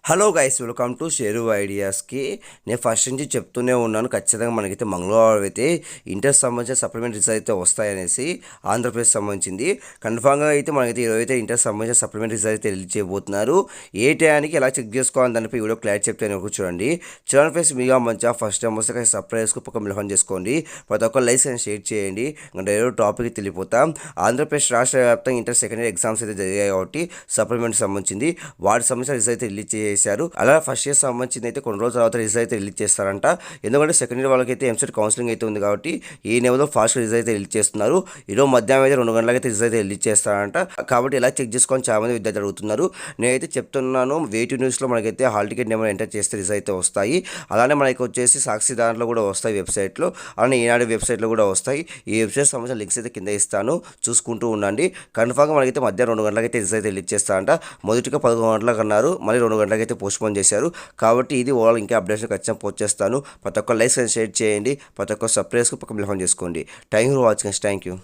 Hello guys, welcome to Sheru ఐడియాస్కి. నేను first నుంచి చెప్తూనే ఉన్నాను, ఖచ్చితంగా మనకైతే మంగళవారం అయితే ఇంటర్ సంబంధించిన సప్లిమెంట్ రిజల్ట్స్ అయితే వస్తాయనేసి. ఆంధ్రప్రదేశ్ సంబంధించింది కన్ఫామ్గా అయితే మనకైతే ఈరోజు అయితే ఇంటర్ సంబంధించిన సప్లిమెంట్ రిజల్ట్ అయితే రిలీజ్ చేయబోతున్నారు. ఏ టయానికి ఎలా చెక్ చేసుకోవాలని దానిపై వీడియో క్లారిటీ చెప్తాను చూడండి. చూడండి ఫ్రెండ్స్, మీగా మంచిగా ఫస్ట్ టైం వస్తే సబ్స్క్రైబ్స్కి పక్క మిలహం చేసుకోండి. ప్రతి ఒక్క లైక్స్ అని షేర్ చేయండి. ఇంకా డైరెక్ట్ టాపిక్ తెలిపోతాం. ఆంధ్రప్రదేశ్ రాష్ట్ర వ్యాప్తంగా ఇంటర్ సెకండ్ ఇయర్ ఎగ్జామ్స్ అయితే జరిగాయి కాబట్టి సప్లిమెంట్ సంబంధించింది వాటి సంబంధించిన రిజల్ట్ అయితే రిలీజ్ చేశారు. అలా ఫస్ట్ ఇయర్ సంబంధించింది అయితే కొన్ని రోజుల తర్వాత రిజల్ట్ అయితే రిలీజ్ చేస్తారంట. ఎందుకంటే సెకండ్ ఇయర్ వాళ్ళకైతే ఎంసెట్ కౌన్సిలింగ్ అయితే ఉంది కాబట్టి ఈ నెలలో ఫాస్ట్ రిజల్ట్ అయితే రిలీజ్ చేస్తున్నారు. ఈరోజు మధ్యాహ్నం అయితే 2 గంటలకి అయితే రిజల్ట్ అయితే రిలీజ్ చేస్తారంట. కాబట్టి ఇలా చెక్ చేసుకొని చాలా మంది విద్యార్థులు అడుగుతున్నారు. నేనైతే చెప్తున్నాను, వేటి న్యూస్లో మనకైతే హాల్ టికెట్ నెంబర్ ఎంటర్ చేస్తే రిజల్ట్ అయితే వస్తాయి. అలానే మనకి వచ్చేసి సాక్షి దాంట్లో కూడా వస్తాయి వెబ్సైట్లో, అలానే ఈనాడు వెబ్సైట్లో కూడా వస్తాయి. ఈ వెబ్సైట్ సంబంధించిన లింక్స్ అయితే కింద ఇస్తాను, చూసుకుంటూ ఉండండి. కన్ఫామ్గా మనకైతే మధ్యాహ్నం 2 గంటలకైతే రిజల్ట్ అయితే రిలీజ్ చేస్తారంట. మొదటిగా 11 గంటలకు అన్నారు, మళ్ళీ 2 గంటలకైతే పోస్ట్ పోన్ చేశారు. కాబట్టి ఇది ఓవరాల్ ఇంకా అప్డేట్స్ ఖచ్చితంగా పోస్ట్ చేస్తాను. ప్రతి ఒక్క లైక్స్ షేర్ చేయండి, ప్రతి ఒక్క సబ్స్క్రైబ్స్కి పక్క మిలహం చేసుకోండి. Thank you for watching. Thank you.